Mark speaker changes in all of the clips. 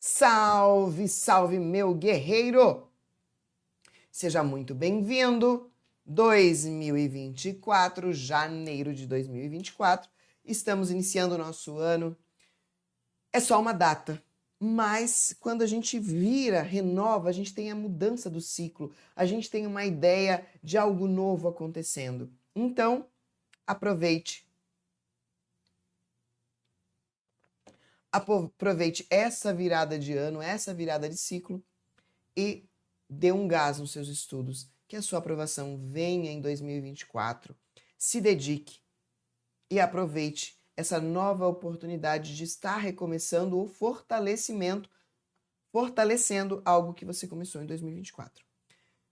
Speaker 1: Salve, salve, meu guerreiro! Seja muito bem-vindo. 2024, janeiro de 2024. Estamos iniciando o nosso ano. É só uma data, mas quando a gente vira, renova, a gente tem a mudança do ciclo, a gente tem uma ideia de algo novo acontecendo. Então, aproveite. Aproveite essa virada de ano, essa virada de ciclo e dê um gás nos seus estudos, que a sua aprovação venha em 2024. Se dedique e aproveite essa nova oportunidade de estar recomeçando o fortalecendo algo que você começou em 2024.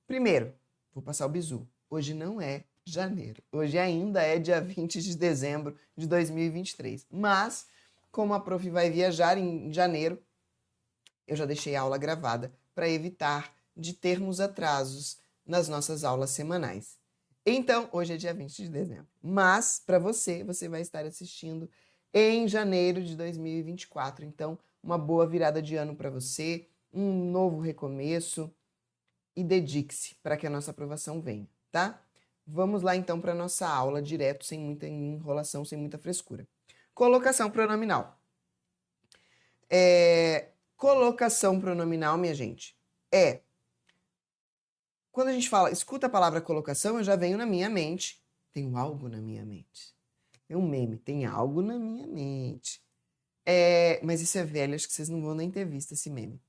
Speaker 1: Primeiro, vou passar o bizu. Hoje não é janeiro. Hoje ainda é dia 20 de dezembro de 2023. Mas, como a prof vai viajar em janeiro, eu já deixei a aula gravada para evitar de termos atrasos nas nossas aulas semanais. Então, hoje é dia 20 de dezembro. Mas, para você vai estar assistindo em janeiro de 2024. Então, uma boa virada de ano para você, um novo recomeço e dedique-se para que a nossa aprovação venha, tá? Vamos lá então para a nossa aula direto, sem muita enrolação, sem muita frescura. Colocação pronominal. Colocação pronominal, minha gente, quando a gente fala, escuta a palavra colocação, eu já venho na minha mente, tenho algo na minha mente. É um meme, tem algo na minha mente. Mas isso é velho, acho que vocês não vão nem ter visto esse meme.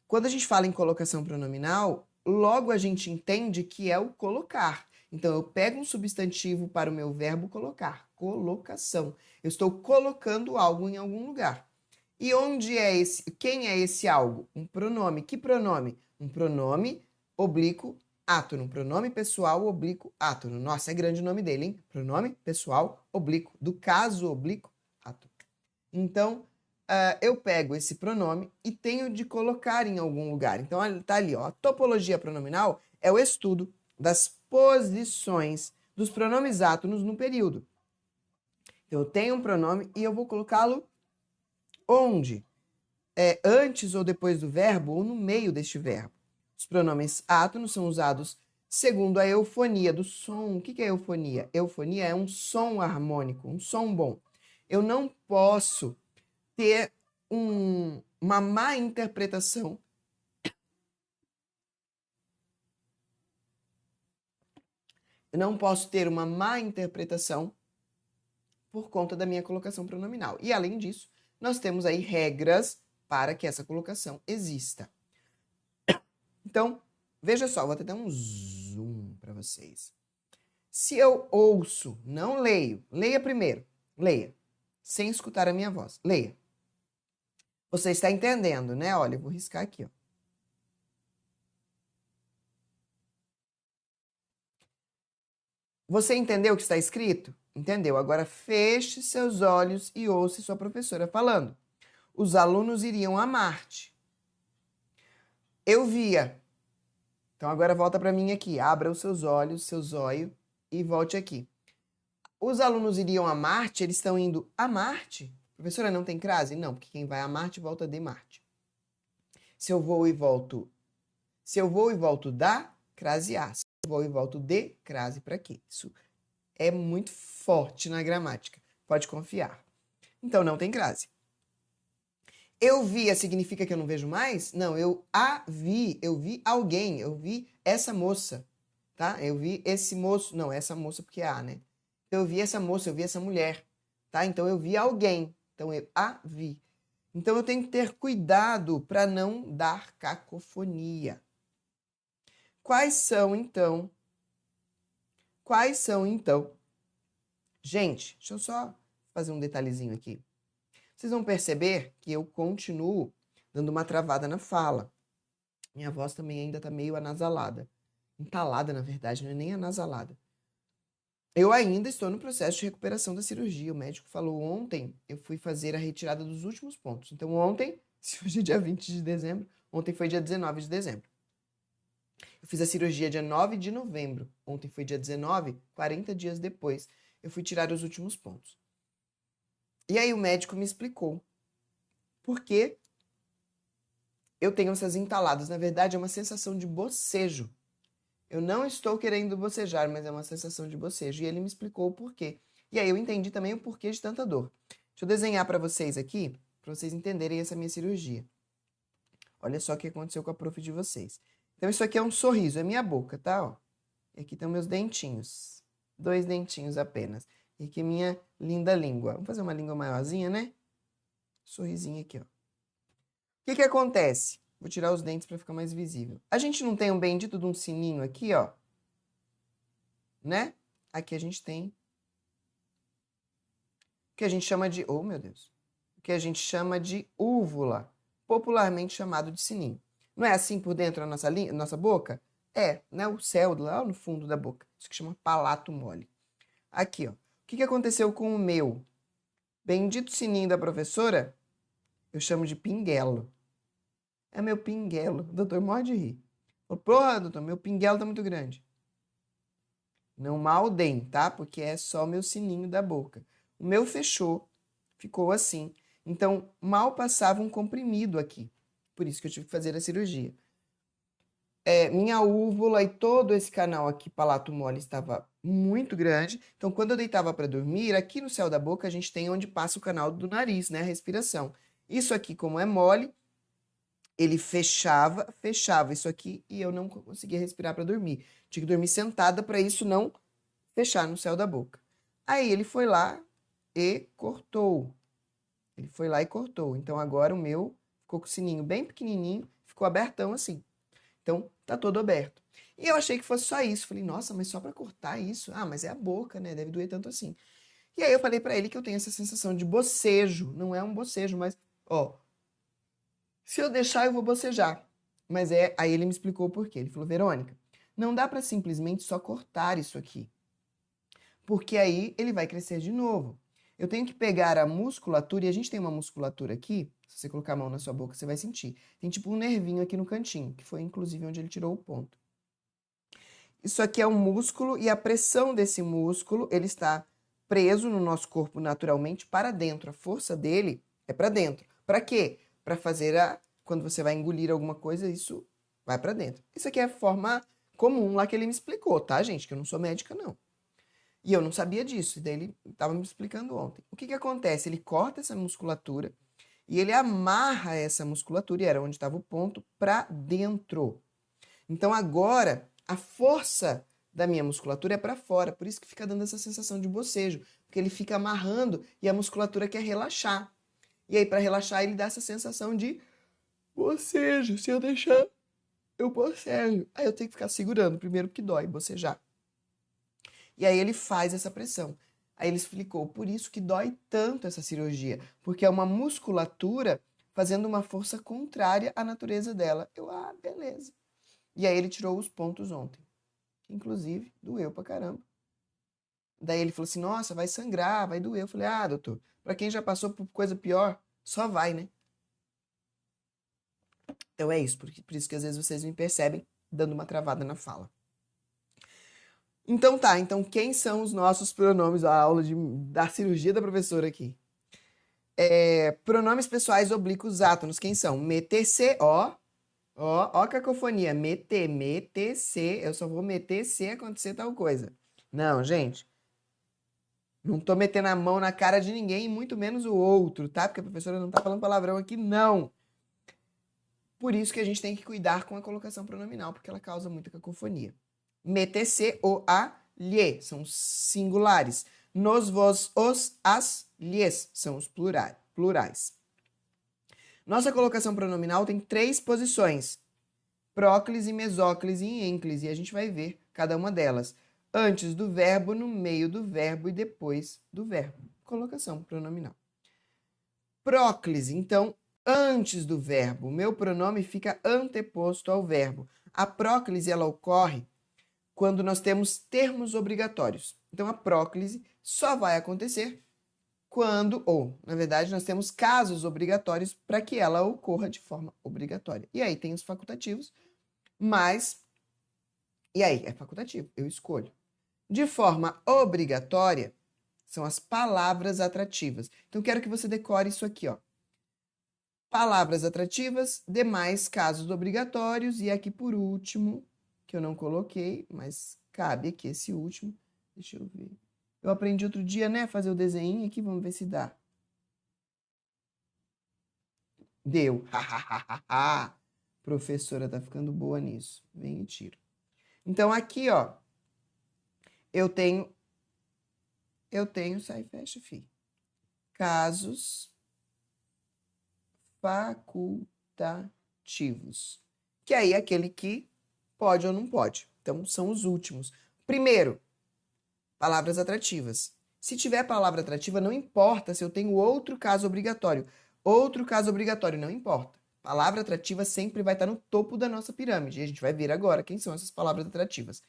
Speaker 1: Quando a gente fala em colocação pronominal, logo a gente entende que é o colocar. Então, eu pego um substantivo para o meu verbo colocar. Colocação. Eu estou colocando algo em algum lugar. E onde é esse? Quem é esse algo? Um pronome. Que pronome? Um pronome oblíquo átono. Um pronome pessoal oblíquo átono. Nossa, é grande o nome dele, hein? Pronome pessoal oblíquo. Do caso oblíquo átono. Então, eu pego esse pronome e tenho de colocar em algum lugar. Então, tá ali, ó. A topologia pronominal é o estudo das posições dos pronomes átonos no período. Então, eu tenho um pronome e eu vou colocá-lo onde? Antes ou depois do verbo ou no meio deste verbo. Os pronomes átonos são usados segundo a eufonia do som. O que é eufonia? Eufonia é um som harmônico, um som bom. Eu não posso ter uma má interpretação. Eu não posso ter uma má interpretação por conta da minha colocação pronominal. E, além disso, nós temos aí regras para que essa colocação exista. Então, veja só, vou até dar um zoom para vocês. Se eu ouço, não leio, leia primeiro, leia, sem escutar a minha voz, leia. Você está entendendo, né? Olha, eu vou riscar aqui, ó. Você entendeu o que está escrito? Entendeu? Agora feche seus olhos e ouça sua professora falando. Os alunos iriam a Marte. Eu via. Então agora volta para mim aqui. Abra os seus olhos, seu zóio e volte aqui. Os alunos iriam a Marte, eles estão indo a Marte? Professora, não tem crase? Não, porque quem vai a Marte volta de Marte. Se eu vou e volto da, crase a. Se eu vou e volto de, crase para quê? Isso é muito forte na gramática. Pode confiar. Então, não tem crase. Eu via significa que eu não vejo mais? Não, eu vi alguém, eu vi essa moça, tá? Eu vi esse moço, não, essa moça porque é a, né? Eu vi essa moça, eu vi essa mulher, tá? Então, eu vi alguém, então eu a vi. Então, eu tenho que ter cuidado para não dar cacofonia. Quais são, então? Gente, deixa eu só fazer um detalhezinho aqui. Vocês vão perceber que eu continuo dando uma travada na fala. Minha voz também ainda está meio anasalada. Entalada, na verdade, não é nem anasalada. Eu ainda estou no processo de recuperação da cirurgia. O médico falou ontem, eu fui fazer a retirada dos últimos pontos. Então ontem, se hoje é dia 20 de dezembro, ontem foi dia 19 de dezembro. Eu fiz a cirurgia dia 9 de novembro. Ontem foi dia 19, 40 dias depois, eu fui tirar os últimos pontos. E aí o médico me explicou porque eu tenho essas entaladas. Na verdade, é uma sensação de bocejo. Eu não estou querendo bocejar, mas é uma sensação de bocejo. E ele me explicou o porquê. E aí eu entendi também o porquê de tanta dor. Deixa eu desenhar para vocês aqui, para vocês entenderem essa minha cirurgia. Olha só o que aconteceu com a prof de vocês. Então, isso aqui é um sorriso, é minha boca, tá? Ó. E aqui estão meus dentinhos. 2 dentinhos apenas. E aqui minha linda língua. Vamos fazer uma língua maiorzinha, né? Sorrisinho aqui, ó. O que que acontece? Vou tirar os dentes para ficar mais visível. A gente não tem um bendito de um sininho aqui, ó. Né? Aqui a gente tem o que a gente chama de... Oh, meu Deus. O que a gente chama de úvula, popularmente chamado de sininho. Não é assim por dentro da nossa boca? É, né? O céu lá no fundo da boca. Isso que chama palato mole. Aqui, ó. O que aconteceu com o meu bendito sininho da professora? Eu chamo de pinguelo. É meu pinguelo. O doutor morre de rir. Porra, doutor, meu pinguelo tá muito grande. Não maldem, tá? Porque é só meu sininho da boca. O meu fechou, ficou assim. Então, mal passava um comprimido aqui. Por isso que eu tive que fazer a cirurgia. Minha úvula e todo esse canal aqui, palato mole, estava muito grande. Então, quando eu deitava para dormir, aqui no céu da boca, a gente tem onde passa o canal do nariz, né? A respiração. Isso aqui, como é mole, ele fechava isso aqui e eu não conseguia respirar para dormir. Tinha que dormir sentada para isso não fechar no céu da boca. Aí ele foi lá e cortou. Ele foi lá e cortou. Então agora o meu ficou com o sininho bem pequenininho, ficou abertão assim. Então tá todo aberto. E eu achei que fosse só isso. Falei, nossa, mas só para cortar isso? Ah, mas é a boca, né? Deve doer tanto assim. E aí eu falei para ele que eu tenho essa sensação de bocejo. Não é um bocejo, mas, ó, se eu deixar eu vou bocejar. Mas aí ele me explicou o porquê. Ele falou, Verônica, não dá para simplesmente só cortar isso aqui. Porque aí ele vai crescer de novo. Eu tenho que pegar a musculatura, e a gente tem uma musculatura aqui, se você colocar a mão na sua boca, você vai sentir. Tem tipo um nervinho aqui no cantinho, que foi inclusive onde ele tirou o ponto. Isso aqui é um músculo, e a pressão desse músculo, ele está preso no nosso corpo naturalmente para dentro. A força dele é para dentro. Para quê? Para fazer quando você vai engolir alguma coisa, isso vai para dentro. Isso aqui é a forma comum lá que ele me explicou, tá, gente? Que eu não sou médica, não. E eu não sabia disso, e daí ele estava me explicando ontem. O que acontece? Ele corta essa musculatura e ele amarra essa musculatura, e era onde estava o ponto, para dentro. Então agora a força da minha musculatura é para fora, por isso que fica dando essa sensação de bocejo, porque ele fica amarrando e a musculatura quer relaxar. E aí para relaxar ele dá essa sensação de bocejo, se eu deixar eu bocejo. Aí eu tenho que ficar segurando, primeiro que dói, bocejar. E aí ele faz essa pressão. Aí ele explicou, por isso que dói tanto essa cirurgia, porque é uma musculatura fazendo uma força contrária à natureza dela. Beleza. E aí ele tirou os pontos ontem. Inclusive, doeu pra caramba. Daí ele falou assim, nossa, vai sangrar, vai doer. Eu falei, doutor, pra quem já passou por coisa pior, só vai, né? Então é isso, por isso que às vezes vocês me percebem dando uma travada na fala. Então tá, então quem são os nossos pronomes da aula da cirurgia da professora aqui? Pronomes pessoais oblíquos átonos, quem são? Meter C, ó a cacofonia, meter C, eu só vou meter C acontecer tal coisa. Não, gente, não tô metendo a mão na cara de ninguém, muito menos o outro, tá? Porque a professora não tá falando palavrão aqui, não. Por isso que a gente tem que cuidar com a colocação pronominal, porque ela causa muita cacofonia. Meter C ou a, lhe, são os singulares. Nos, vos, os, as, lhes, são os plurais. Nossa colocação pronominal tem 3 posições. Próclise, mesóclise e ênclise. E a gente vai ver cada uma delas. Antes do verbo, no meio do verbo e depois do verbo. Colocação pronominal. Próclise, então, antes do verbo. O meu pronome fica anteposto ao verbo. A próclise, ela ocorre quando nós temos termos obrigatórios. Então, a próclise só vai acontecer quando, ou, na verdade, nós temos casos obrigatórios para que ela ocorra de forma obrigatória. E aí tem os facultativos, mas... E aí, é facultativo, eu escolho. De forma obrigatória, são as palavras atrativas. Então, quero que você decore isso aqui, ó. Palavras atrativas, demais casos obrigatórios. E aqui por último, que eu não coloquei, mas cabe aqui esse último. Deixa eu ver. Eu aprendi outro dia, né? Fazer o desenho aqui, vamos ver se dá. Deu. Professora tá ficando boa nisso. Vem e tira. Então aqui, ó, eu tenho, sai, fecha, fi. Casos facultativos. Que aí é aquele que pode ou não pode. Então, são os últimos. Primeiro, palavras atrativas. Se tiver palavra atrativa, não importa se eu tenho outro caso obrigatório. Outro caso obrigatório, não importa. Palavra atrativa sempre vai estar no topo da nossa pirâmide. E a gente vai ver agora quem são essas palavras atrativas.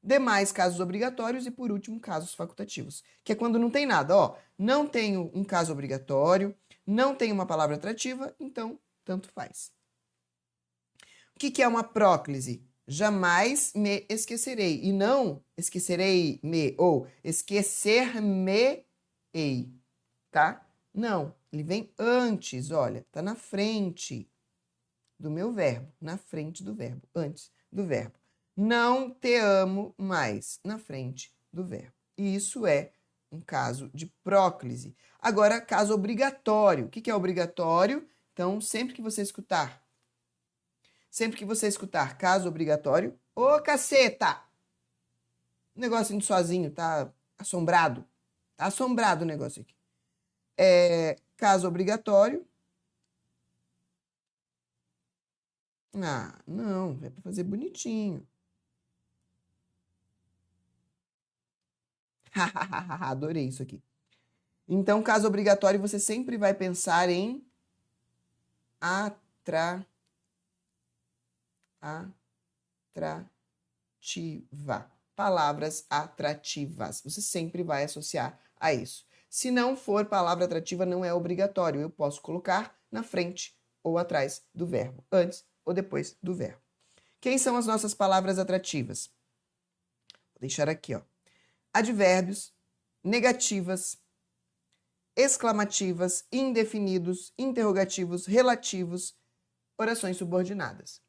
Speaker 1: Demais casos obrigatórios e, por último, casos facultativos. Que é quando não tem nada. Ó, não tenho um caso obrigatório, não tenho uma palavra atrativa, então tanto faz. O que é uma próclise? Jamais me esquecerei. E não esquecerei-me ou esquecer-me-ei. Tá? Não. Ele vem antes, olha, tá na frente do meu verbo. Na frente do verbo. Antes do verbo. Não te amo mais. Na frente do verbo. E isso é um caso de próclise. Agora, caso obrigatório. O que é obrigatório? Então, sempre que você escutar caso obrigatório, ô caceta! O negócio indo sozinho, tá assombrado. Tá assombrado o negócio aqui. Caso obrigatório. Ah, não, é para fazer bonitinho. Adorei isso aqui. Então, caso obrigatório, você sempre vai pensar em atrativa. Palavras atrativas. Você sempre vai associar a isso. Se não for palavra atrativa, não é obrigatório. Eu posso colocar na frente ou atrás do verbo, antes ou depois do verbo. Quem são as nossas palavras atrativas? Vou deixar aqui, ó. Advérbios, negativas, exclamativas, indefinidos, interrogativos, relativos, orações subordinadas.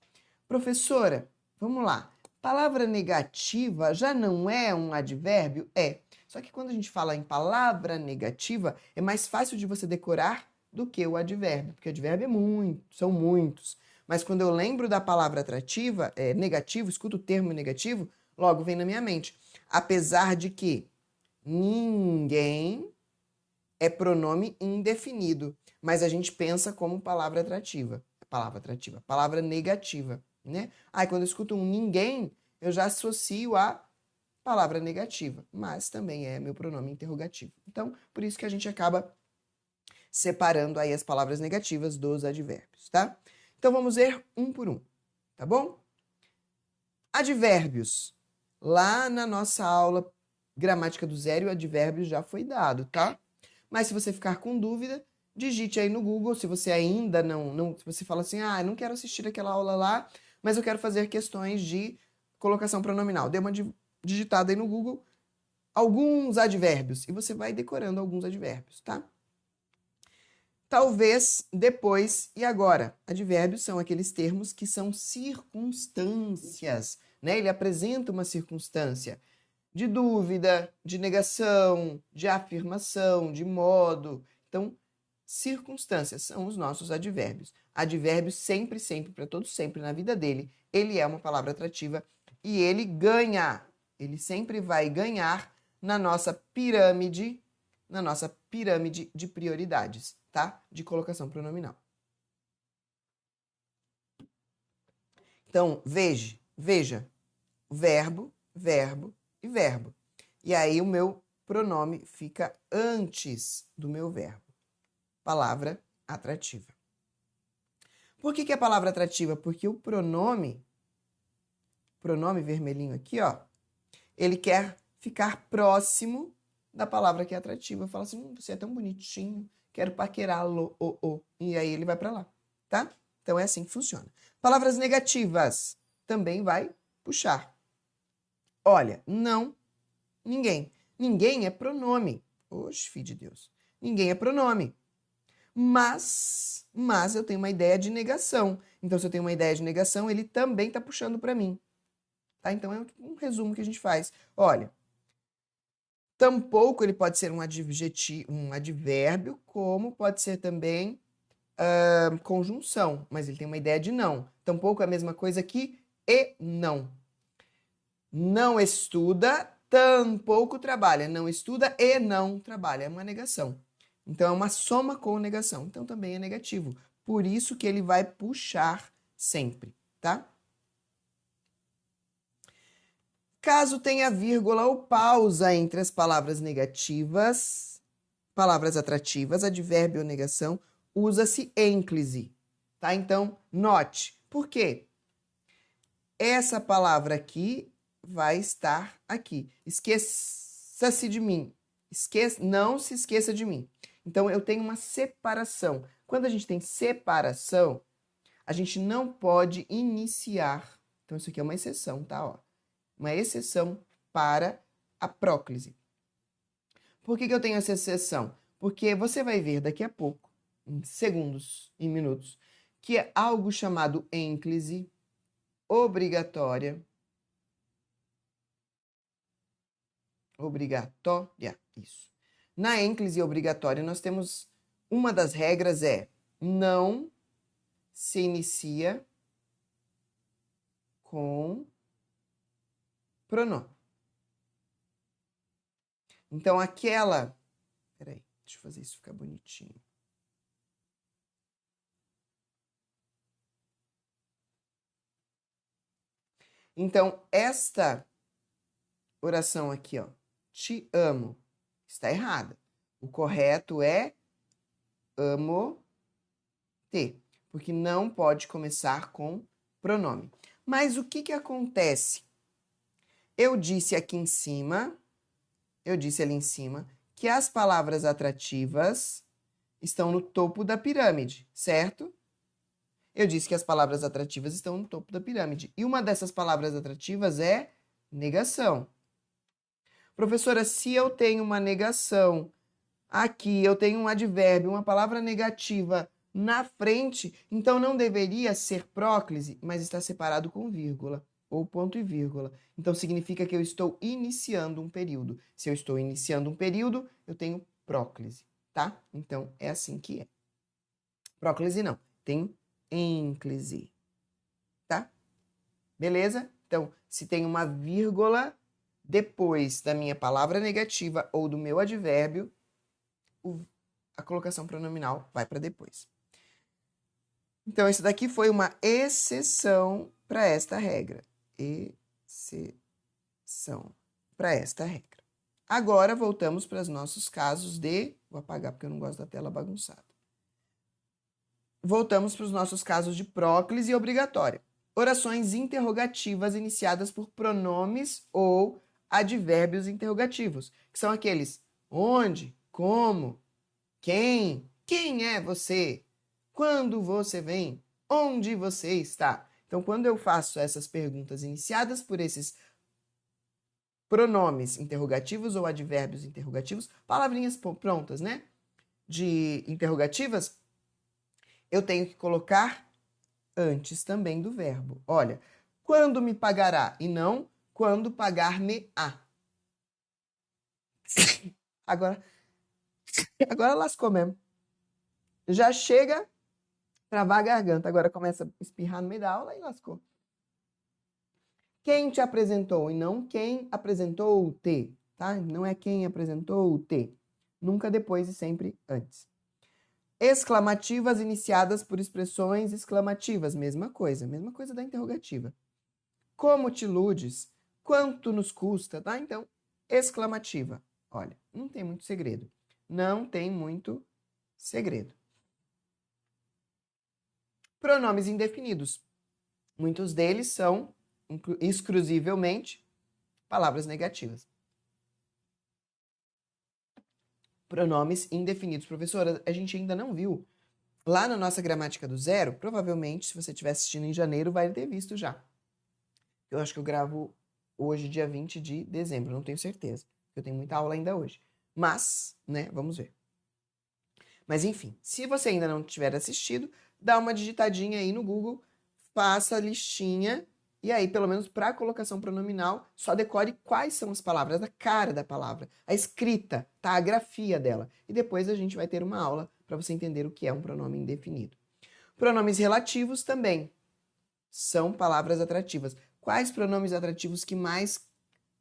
Speaker 1: Professora, vamos lá. Palavra negativa já não é um advérbio? É. Só que quando a gente fala em palavra negativa, é mais fácil de você decorar do que o advérbio, porque advérbio são muitos. Mas quando eu lembro da palavra atrativa, negativo, escuto o termo negativo, logo vem na minha mente. Apesar de que ninguém é pronome indefinido, mas a gente pensa como palavra atrativa. Palavra negativa, né? Aí quando eu escuto um ninguém, eu já associo a palavra negativa, mas também é meu pronome interrogativo. Então, por isso que a gente acaba separando aí as palavras negativas dos advérbios, tá? Então vamos ver um por um, tá bom? Advérbios. Lá na nossa aula Gramática do Zero, o advérbio já foi dado, tá? Mas se você ficar com dúvida, digite aí no Google, se você ainda se você fala assim, não quero assistir aquela aula lá, mas eu quero fazer questões de colocação pronominal. Dê uma digitada aí no Google, alguns advérbios, e você vai decorando alguns advérbios, tá? Talvez, depois e agora. Advérbios são aqueles termos que são circunstâncias, né? Ele apresenta uma circunstância de dúvida, de negação, de afirmação, de modo. Então, circunstâncias são os nossos advérbios. Advérbio sempre, sempre, para todo sempre na vida dele, ele é uma palavra atrativa e ele ganha. Ele sempre vai ganhar na nossa pirâmide de prioridades, tá? De colocação pronominal. Então, veja, verbo, verbo e verbo. E aí o meu pronome fica antes do meu verbo. Palavra atrativa. Por que é palavra atrativa? Porque o pronome vermelhinho aqui, ó, ele quer ficar próximo da palavra que é atrativa. Fala assim, você é tão bonitinho, quero paquerá-lo, e aí ele vai para lá, tá? Então é assim que funciona. Palavras negativas também vai puxar. Olha, não, ninguém. Ninguém é pronome. Oxe, filho de Deus. Ninguém é pronome. mas eu tenho uma ideia de negação. Então, se eu tenho uma ideia de negação, ele também está puxando para mim. Tá? Então, é um resumo que a gente faz. Olha, tampouco ele pode ser um advérbio, como pode ser também conjunção, mas ele tem uma ideia de não. Tampouco é a mesma coisa que e não. Não estuda, tampouco trabalha. Não estuda e não trabalha. É uma negação. Então, é uma soma com negação. Então, também é negativo. Por isso que ele vai puxar sempre, tá? Caso tenha vírgula ou pausa entre as palavras negativas, palavras atrativas, advérbio ou negação, usa-se ênclise, tá? Então, note. Por quê? Essa palavra aqui vai estar aqui. Esqueça-se de mim. Não se esqueça de mim. Então, eu tenho uma separação. Quando a gente tem separação, a gente não pode iniciar. Então, isso aqui é uma exceção, tá? Ó, uma exceção para a próclise. Por que eu tenho essa exceção? Porque você vai ver daqui a pouco, em segundos, em minutos, que é algo chamado ênclise obrigatória. Obrigatória, isso. Na ênclise obrigatória, nós temos uma das regras é não se inicia com pronome. Então, aquela... Peraí, deixa eu fazer isso ficar bonitinho. Então, esta oração aqui, ó, te amo, está errada. O correto é amo-te, porque não pode começar com pronome. Mas o que acontece? Eu disse aqui em cima, eu disse ali em cima, que as palavras atrativas estão no topo da pirâmide, certo? Eu disse que as palavras atrativas estão no topo da pirâmide. E uma dessas palavras atrativas é negação. Professora, se eu tenho uma negação aqui, eu tenho um advérbio, uma palavra negativa na frente, então não deveria ser próclise, mas está separado com vírgula ou ponto e vírgula. Então significa que eu estou iniciando um período. Se eu estou iniciando um período, eu tenho próclise, tá? Então é assim que é. Próclise não, tem ênclise, tá? Beleza? Então, se tem uma vírgula depois da minha palavra negativa ou do meu advérbio, a colocação pronominal vai para depois. Então, isso daqui foi uma exceção para esta regra. Exceção para esta regra. Agora, voltamos para os nossos casos de... Vou apagar porque eu não gosto da tela bagunçada. Voltamos para os nossos casos de próclise obrigatória. Orações interrogativas iniciadas por pronomes ou advérbios interrogativos, que são aqueles onde, como, quem é você, quando você vem, onde você está. Então, quando eu faço essas perguntas iniciadas por esses pronomes interrogativos ou advérbios interrogativos, palavrinhas prontas, né? De interrogativas, eu tenho que colocar antes também do verbo. Olha, quando me pagará e não quando pagar-me-á. Agora lascou mesmo. Já chega, travar a garganta. Agora começa a espirrar no meio da aula e lascou. Quem te apresentou e não quem apresentou-te, tá? Não é quem apresentou-te. Nunca depois e sempre antes. Exclamativas iniciadas por expressões exclamativas. Mesma coisa da interrogativa. Como te iludes? Quanto nos custa? Tá? Então, exclamativa. Olha, não tem muito segredo. Não tem muito segredo. Pronomes indefinidos. Muitos deles são, exclusivamente, palavras negativas. Pronomes indefinidos. Professora, a gente ainda não viu. Lá na nossa gramática do zero, provavelmente, se você estiver assistindo em janeiro, vai ter visto já. Eu acho que eu gravo hoje, dia 20 de dezembro, não tenho certeza. Eu tenho muita aula ainda hoje. Mas, né, vamos ver. Mas enfim, se você ainda não tiver assistido, dá uma digitadinha aí no Google, faça a listinha e aí, pelo menos para a colocação pronominal, só decore quais são as palavras, a cara da palavra, a escrita, tá? A grafia dela. E depois a gente vai ter uma aula para você entender o que é um pronome indefinido. Pronomes relativos também são palavras atrativas. Quais pronomes atrativos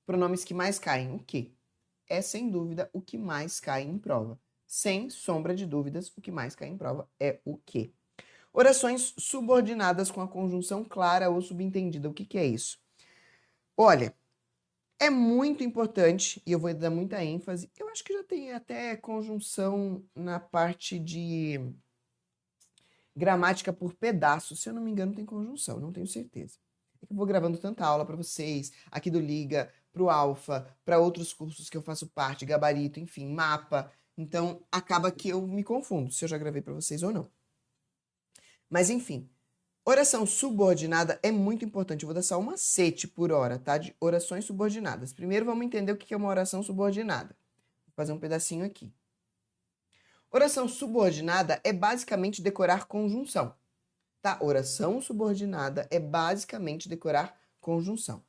Speaker 1: pronomes que mais caem? O quê? É sem dúvida o que mais cai em prova. Sem sombra de dúvidas, o que mais cai em prova é o quê? Orações subordinadas com a conjunção clara ou subentendida. O que é isso? Olha, é muito importante, e eu vou dar muita ênfase, eu acho que já tem até conjunção na parte de gramática por pedaços. Se eu não me engano, tem conjunção, não tenho certeza. Eu vou gravando tanta aula para vocês, aqui do Liga, para o Alfa, para outros cursos que eu faço parte, gabarito, enfim, mapa. Então, acaba que eu me confundo se eu já gravei para vocês ou não. Mas, enfim, oração subordinada é muito importante. Eu vou dar só um macete por hora, tá? De orações subordinadas. Primeiro, vamos entender o que é uma oração subordinada. Vou fazer um pedacinho aqui. Oração subordinada é basicamente decorar conjunção, tá? Oração subordinada é basicamente decorar conjunção.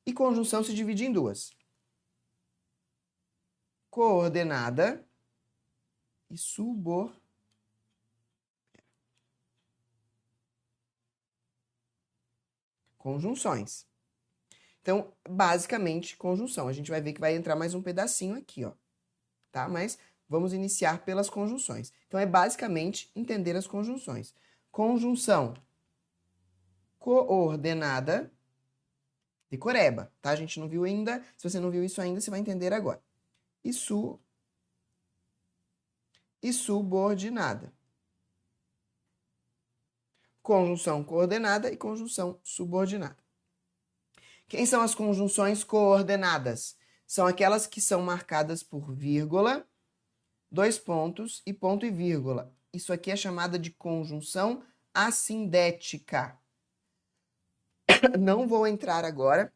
Speaker 1: E conjunção se divide em duas. Coordenada e subordinada. Conjunções. Então, basicamente, conjunção. A gente vai ver que vai entrar mais um pedacinho aqui, ó. Tá? Mas vamos iniciar pelas conjunções. Então, é basicamente entender as conjunções. Conjunção coordenada, decoreba, tá? A gente não viu ainda. Se você não viu isso ainda, você vai entender agora. E subordinada. Conjunção coordenada e conjunção subordinada. Quem são as conjunções coordenadas? São aquelas que são marcadas por vírgula, 2 pontos e ponto e vírgula. Isso aqui é chamada de conjunção assindética. Não vou entrar agora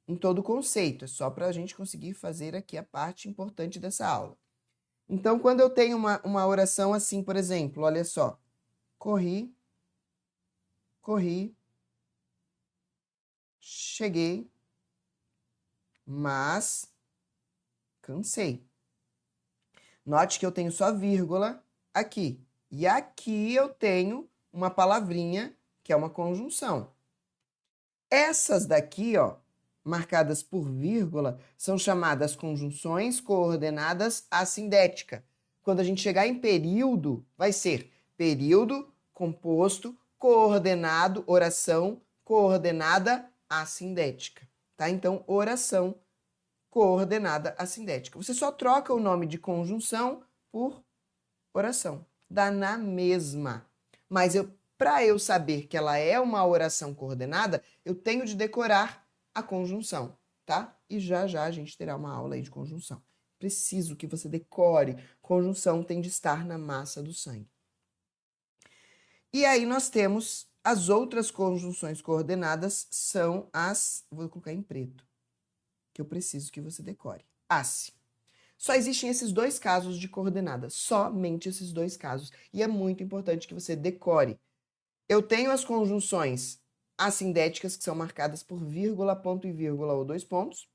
Speaker 1: em todo o conceito, é só para a gente conseguir fazer aqui a parte importante dessa aula. Então, quando eu tenho uma oração assim, por exemplo, olha só. Corri, cheguei, mas cansei. Note que eu tenho só vírgula aqui. E aqui eu tenho uma palavrinha que é uma conjunção. Essas daqui, ó, marcadas por vírgula, são chamadas conjunções coordenadas assindética. Quando a gente chegar em período, vai ser período, composto, coordenado, oração, coordenada assindética. Tá? Então, oração coordenada assindética. Você só troca o nome de conjunção por oração. Dá na mesma. Mas para eu saber que ela é uma oração coordenada, eu tenho de decorar a conjunção, tá? E já já a gente terá uma aula aí de conjunção. Preciso que você decore. Conjunção tem de estar na massa do sangue. E aí nós temos as outras conjunções coordenadas, são as... Vou colocar em preto, que eu preciso que você decore. Asse. Só existem esses dois casos de coordenada, somente esses dois casos. E é muito importante que você decore. Eu tenho as conjunções assindéticas, que são marcadas por vírgula, ponto e vírgula ou 2 pontos.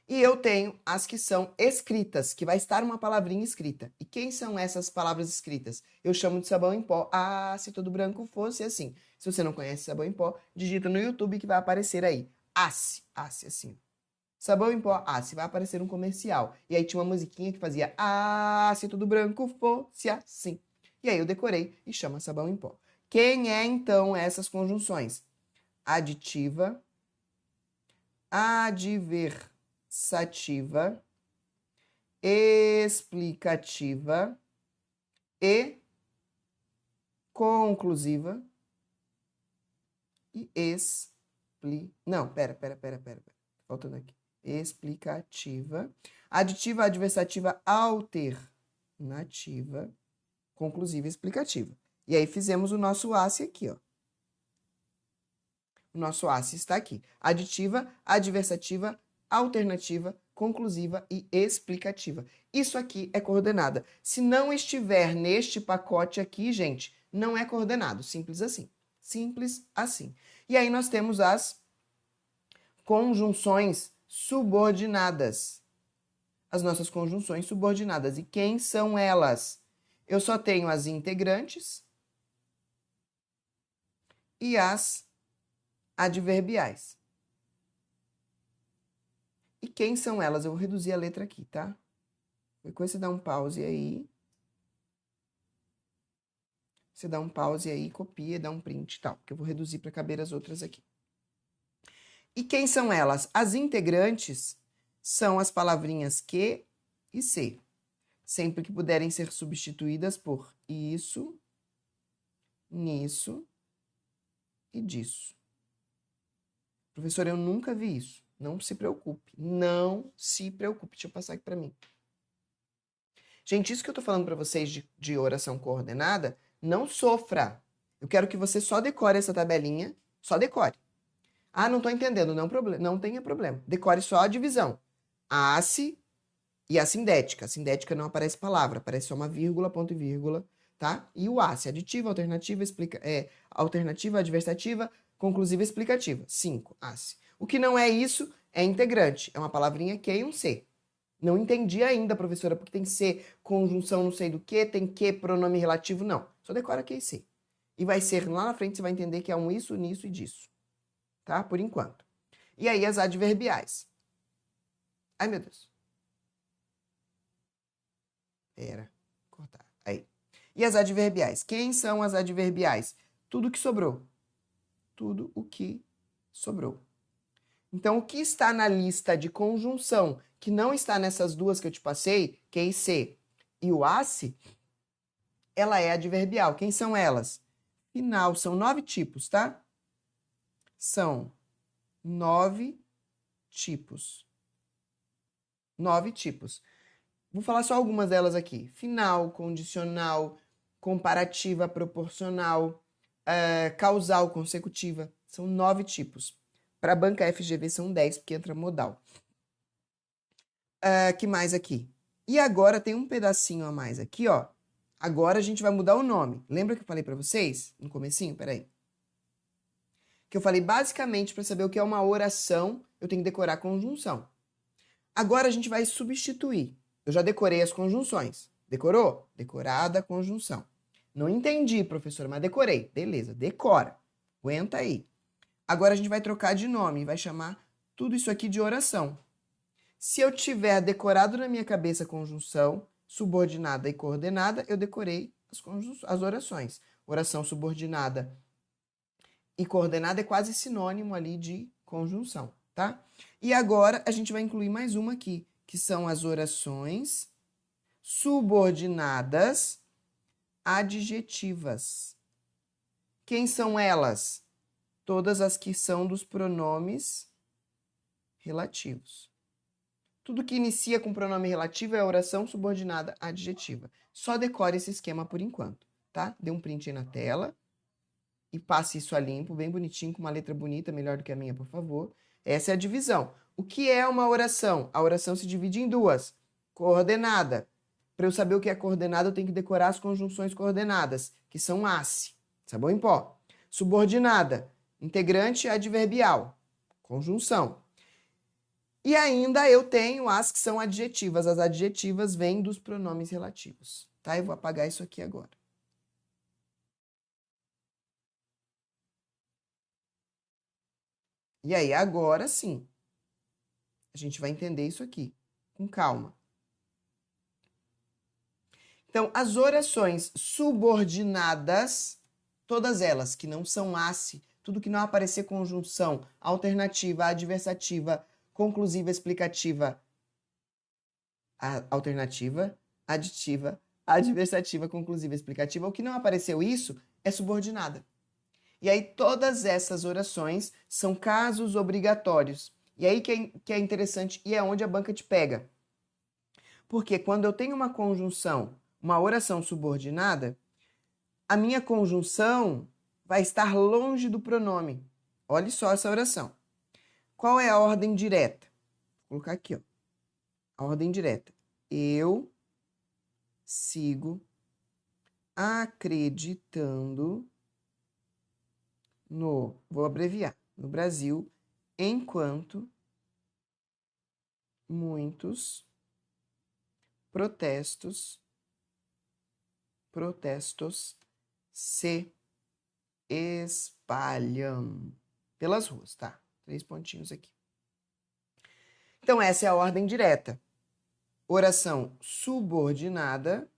Speaker 1: E eu tenho as que são escritas, que vai estar uma palavrinha escrita. E quem são essas palavras escritas? Eu chamo de sabão em pó. Ah, se todo branco fosse assim. Se você não conhece sabão em pó, digita no YouTube que vai aparecer aí. Asse, assim. Sabão em pó, se vai aparecer um comercial. E aí tinha uma musiquinha que fazia se tudo branco fosse assim. E aí eu decorei e chama sabão em pó. Quem é, então, essas conjunções? Aditiva, adversativa, explicativa e conclusiva e Não, pera. Faltando aqui. Explicativa, aditiva, adversativa, alternativa, conclusiva e explicativa. E aí fizemos o nosso asse aqui, ó. O nosso asse está aqui. Aditiva, adversativa, alternativa, conclusiva e explicativa. Isso aqui é coordenada. Se não estiver neste pacote aqui, gente, não é coordenado. Simples assim. Simples assim. E aí nós temos as conjunções subordinadas. As nossas conjunções subordinadas. E quem são elas? Eu só tenho as integrantes e as adverbiais. E quem são elas? Eu vou reduzir a letra aqui, tá? Depois você dá um pause aí. Você dá um pause aí, copia, dá um print e tal, que eu vou reduzir para caber as outras aqui. E quem são elas? As integrantes são as palavrinhas que e se, sempre que puderem ser substituídas por isso, nisso e disso. Professor, eu nunca vi isso. Não se preocupe. Não se preocupe. Deixa eu passar aqui para mim. Gente, isso que eu tô falando para vocês de oração coordenada, não sofra. Eu quero que você só decore essa tabelinha, só decore. Ah, não tô entendendo, não tenha problema. Decore só a divisão. A ace e a sindética. A sindética não aparece palavra, aparece só uma vírgula, ponto e vírgula, tá? E o ace, aditiva, alternativa, alternativa, adversativa, conclusiva e explicativa. 5, ace. O que não é isso é integrante. É uma palavrinha que e um C. Não entendi ainda, professora, porque tem que ser conjunção não sei do que, tem que pronome relativo, não. Só decora que e C. E vai ser, lá na frente você vai entender que é um isso, nisso e disso. Tá? Por enquanto. E aí as adverbiais. Ai, meu Deus. Pera, cortar. Aí. E as adverbiais? Quem são as adverbiais? Tudo que sobrou. Tudo o que sobrou. Então, o que está na lista de conjunção, que não está nessas duas que eu te passei, que é IC e o ACE, ela é adverbial. Quem são elas? Final, são 9 tipos, tá? São 9 tipos. 9 tipos. Vou falar só algumas delas aqui. Final, condicional, comparativa, proporcional, causal, consecutiva. São 9 tipos. Para a banca FGV são 10, porque entra modal. Que mais aqui? E agora tem um pedacinho a mais aqui, ó. Agora a gente vai mudar o nome. Lembra que eu falei para vocês no comecinho? Peraí. Que eu falei basicamente para saber o que é uma oração, eu tenho que decorar a conjunção. Agora a gente vai substituir. Eu já decorei as conjunções. Decorou? Decorada a conjunção. Não entendi, professor, mas decorei. Beleza, decora. Aguenta aí. Agora a gente vai trocar de nome, vai chamar tudo isso aqui de oração. Se eu tiver decorado na minha cabeça conjunção, subordinada e coordenada, eu decorei as orações. Oração subordinada e coordenada é quase sinônimo ali de conjunção, tá? E agora a gente vai incluir mais uma aqui, que são as orações subordinadas adjetivas. Quem são elas? Todas as que são dos pronomes relativos. Tudo que inicia com pronome relativo é oração subordinada adjetiva. Só decore esse esquema por enquanto, tá? Dê um print aí na tela e passe isso a limpo, bem bonitinho, com uma letra bonita, melhor do que a minha, por favor. Essa é a divisão. O que é uma oração? A oração se divide em duas. Coordenada. Para eu saber o que é coordenada, eu tenho que decorar as conjunções coordenadas, que são ACE, sabão em pó. Subordinada. Integrante adverbial. Conjunção. E ainda eu tenho as que são adjetivas. As adjetivas vêm dos pronomes relativos. Tá? Eu vou apagar isso aqui agora. E aí, agora sim, a gente vai entender isso aqui, com calma. Então, as orações subordinadas, todas elas que não são ACE, tudo que não aparecer conjunção, alternativa, adversativa, conclusiva, explicativa, alternativa, aditiva, adversativa, conclusiva, explicativa, o que não apareceu isso é subordinada. E aí todas essas orações são casos obrigatórios. E aí que é interessante e é onde a banca te pega. Porque quando eu tenho uma conjunção, uma oração subordinada, a minha conjunção vai estar longe do pronome. Olhe só essa oração. Qual é a ordem direta? Vou colocar aqui, ó. A ordem direta. Eu sigo acreditando no, vou abreviar, no Brasil, enquanto muitos protestos se espalham pelas ruas, tá? 3 pontinhos aqui. Então, essa é a ordem direta. Oração subordinada.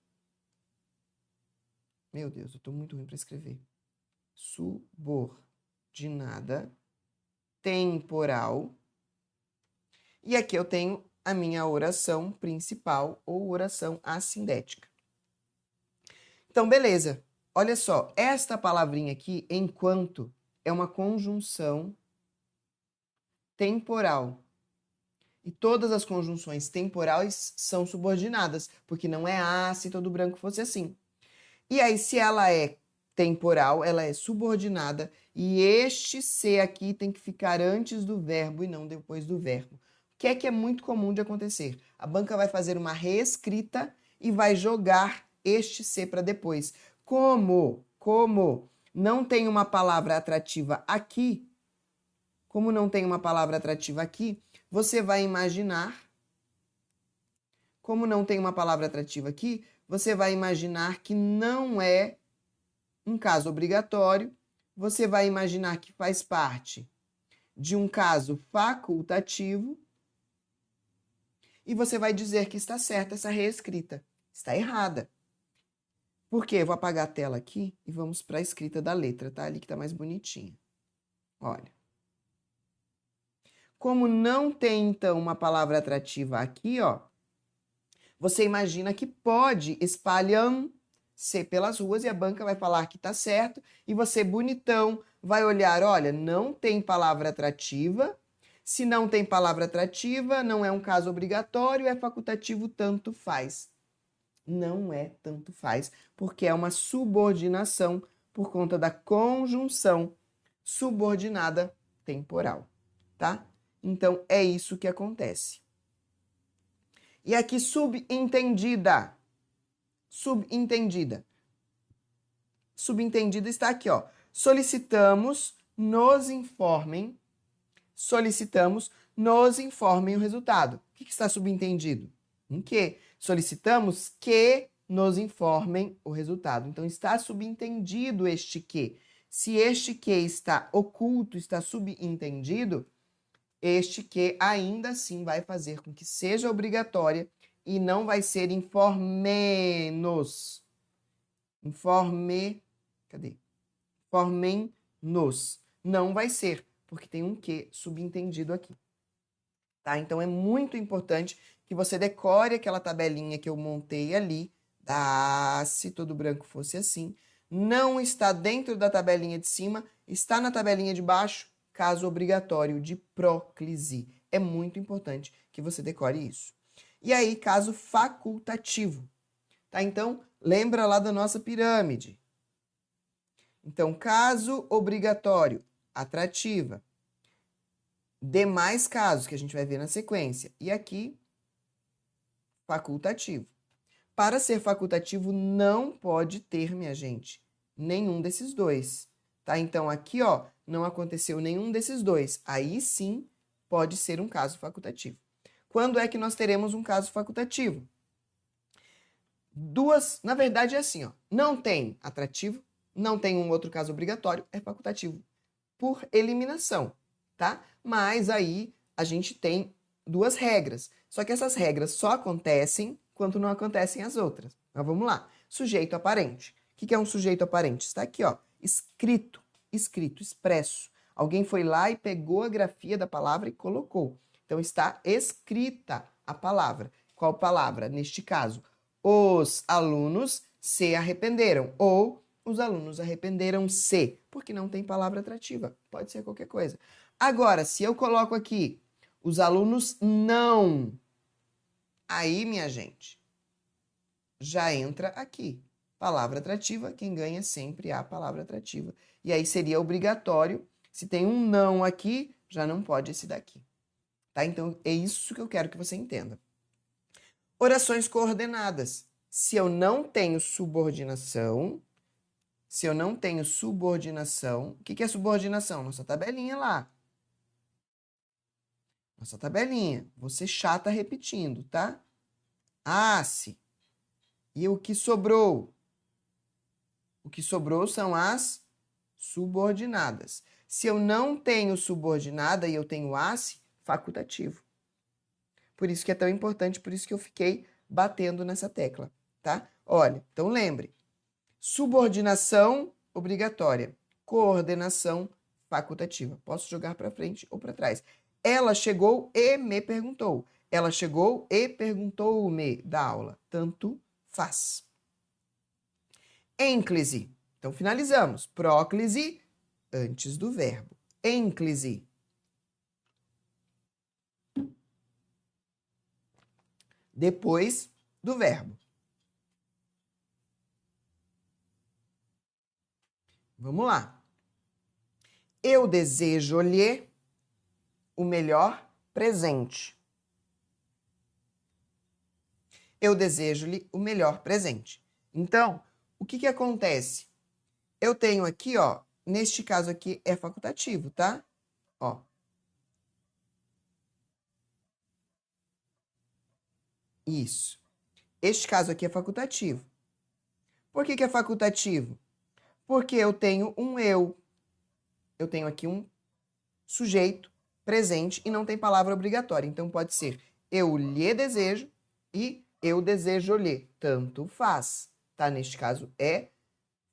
Speaker 1: Meu Deus, eu tô muito ruim para escrever. Subordinada. Temporal. E aqui eu tenho a minha oração principal ou oração assindética. Então, beleza. Olha só, esta palavrinha aqui, enquanto, é uma conjunção temporal. E todas as conjunções temporais são subordinadas, porque não é se todo branco fosse assim. E aí, se ela é temporal, ela é subordinada, e este se aqui tem que ficar antes do verbo e não depois do verbo. O que é muito comum de acontecer? A banca vai fazer uma reescrita e vai jogar este se para depois. Como não tem uma palavra atrativa aqui, você vai imaginar, como não tem uma palavra atrativa aqui, você vai imaginar que não é um caso obrigatório, você vai imaginar que faz parte de um caso facultativo e você vai dizer que está certa essa reescrita. Está errada. Por quê? Eu vou apagar a tela aqui e vamos para a escrita da letra, tá? Ali que está mais bonitinha. Olha. Como não tem, então, uma palavra atrativa aqui, ó, você imagina que pode espalham-se pelas ruas e a banca vai falar que tá certo e você, bonitão, vai olhar, olha, não tem palavra atrativa. Se não tem palavra atrativa, não é um caso obrigatório, é facultativo, tanto faz. Não é tanto faz, porque é uma subordinação por conta da conjunção subordinada temporal, tá? Então, é isso que acontece. E aqui, subentendida. Subentendida. Subentendida está aqui, ó. Solicitamos, nos informem o resultado. O que está subentendido? Em que? Solicitamos que nos informem o resultado. Então, está subentendido este que. Se este que está oculto, está subentendido, este que ainda assim vai fazer com que seja obrigatória e não vai ser informe-nos. Informem-nos. Não vai ser, porque tem um que subentendido aqui. Tá? Então, é muito importante que você decore aquela tabelinha que eu montei ali, se todo branco fosse assim. Não está dentro da tabelinha de cima, está na tabelinha de baixo, caso obrigatório de próclise. É muito importante que você decore isso. E aí, caso facultativo. Tá? Então, lembra lá da nossa pirâmide. Então, caso obrigatório, atrativa. Demais casos que a gente vai ver na sequência. E aqui, facultativo. Para ser facultativo, não pode ter, minha gente, nenhum desses dois. Tá? Então, aqui, ó, não aconteceu nenhum desses dois. Aí sim pode ser um caso facultativo. Quando é que nós teremos um caso facultativo? Na verdade é assim, ó, não tem atrativo, não tem um outro caso obrigatório, é facultativo por eliminação, tá? Mas aí a gente tem 2 regras. Só que essas regras só acontecem quando não acontecem as outras. Mas vamos lá. Sujeito aparente. O que é um sujeito aparente? Está aqui, ó, escrito, expresso. Alguém foi lá e pegou a grafia da palavra e colocou. Então, está escrita a palavra. Qual palavra? Neste caso, os alunos se arrependeram. Ou os alunos arrependeram-se, porque não tem palavra atrativa. Pode ser qualquer coisa. Agora, se eu coloco aqui, os alunos não, aí, minha gente, já entra aqui. Palavra atrativa, quem ganha sempre é a palavra atrativa. E aí seria obrigatório, se tem um não aqui, já não pode esse daqui. Tá? Então, é isso que eu quero que você entenda. Orações coordenadas. Se eu não tenho subordinação, o que é subordinação? Nossa tabelinha lá. Nossa tabelinha. Você chata repetindo, tá? Se. E o que sobrou? O que sobrou são as subordinadas. Se eu não tenho subordinada e eu tenho ASE, facultativo. Por isso que é tão importante, por isso que eu fiquei batendo nessa tecla, tá? Olha, então lembre. Subordinação obrigatória. Coordenação facultativa. Posso jogar para frente ou para trás. Ela chegou e me perguntou. Ela chegou e perguntou-me da aula. Tanto faz. Ênclise. Então, finalizamos. Próclise, antes do verbo. Ênclise. Depois do verbo. Vamos lá. Eu desejo-lhe o melhor presente. Eu desejo-lhe o melhor presente. Então, o que acontece? Eu tenho aqui, ó, neste caso aqui é facultativo, tá? Ó. Isso. Este caso aqui é facultativo. Por que é facultativo? Porque eu tenho um eu. Eu tenho aqui um sujeito presente e não tem palavra obrigatória. Então, pode ser eu lhe desejo e eu desejo-lhe. Tanto faz. Tá? Neste caso, é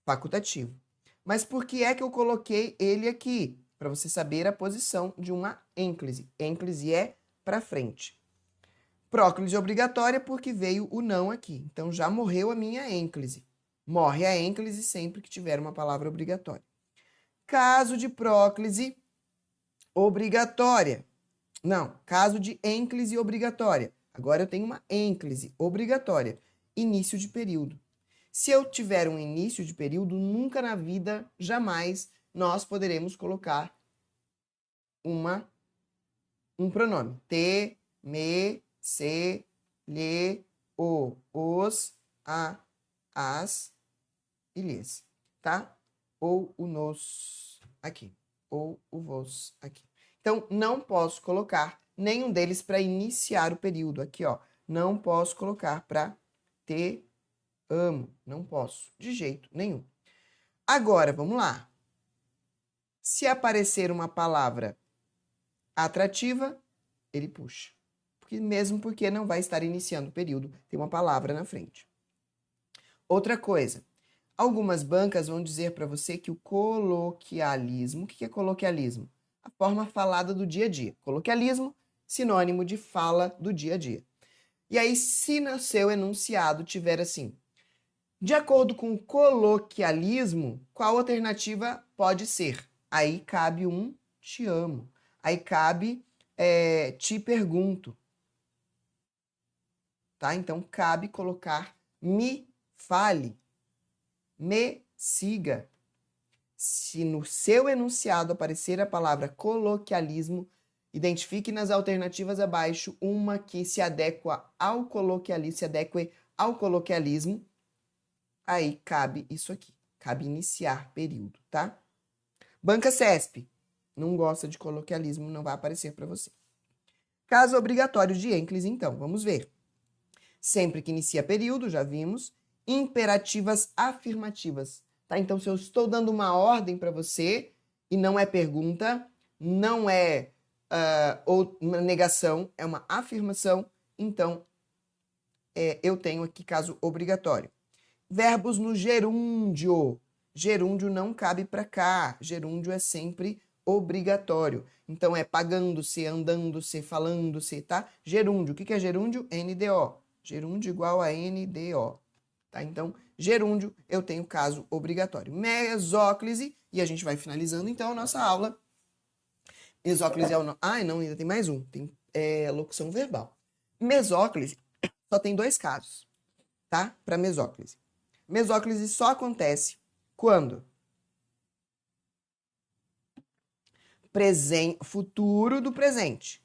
Speaker 1: facultativo. Mas por que é que eu coloquei ele aqui? Para você saber a posição de uma ênclise. Ênclise é para frente. Próclise obrigatória porque veio o não aqui. Então, já morreu a minha ênclise. Morre a ênclise sempre que tiver uma palavra obrigatória. Caso de próclise obrigatória. Não, caso de ênclise obrigatória. Agora eu tenho uma ênclise obrigatória. Início de período. Se eu tiver um início de período, nunca na vida, jamais, nós poderemos colocar um pronome. Te, me, se, lhe, o, os, a, as e lhes, tá? Ou o nos aqui, ou o vos aqui. Então, não posso colocar nenhum deles para iniciar o período. Aqui, ó, não posso colocar para te amo. Não posso, de jeito nenhum. Agora, vamos lá. Se aparecer uma palavra atrativa, ele puxa. Mesmo porque não vai estar iniciando o período, tem uma palavra na frente. Outra coisa, algumas bancas vão dizer para você que o coloquialismo, o que é coloquialismo? A forma falada do dia a dia. Coloquialismo, sinônimo de fala do dia a dia. E aí, se no seu enunciado tiver assim, de acordo com o coloquialismo, qual alternativa pode ser? Aí cabe um te amo. Aí cabe te pergunto. Tá? Então, cabe colocar me fale, me siga. Se no seu enunciado aparecer a palavra coloquialismo, identifique nas alternativas abaixo uma que se adequa ao coloquialismo, se adeque ao coloquialismo. Aí cabe isso aqui. Cabe iniciar período, tá? Banca CESP. Não gosta de coloquialismo, não vai aparecer para você. Caso obrigatório de ênclise, então, vamos ver. Sempre que inicia período, já vimos. Imperativas afirmativas, tá? Então, se eu estou dando uma ordem para você e não é pergunta, não é ou uma negação, é uma afirmação, então eu tenho aqui caso obrigatório. Verbos no gerúndio. Gerúndio não cabe para cá. Gerúndio é sempre obrigatório. Então, é pagando-se, andando-se, falando-se, tá? Gerúndio. O que é gerúndio? NDO. Gerúndio igual a NDO. Tá? Então, gerúndio, eu tenho caso obrigatório. Mesóclise, e a gente vai finalizando, então, a nossa aula. Mesóclise é o... não, ainda tem mais um. Tem locução verbal. Mesóclise só tem 2 casos, tá? Para mesóclise. Mesóclise só acontece quando futuro do presente.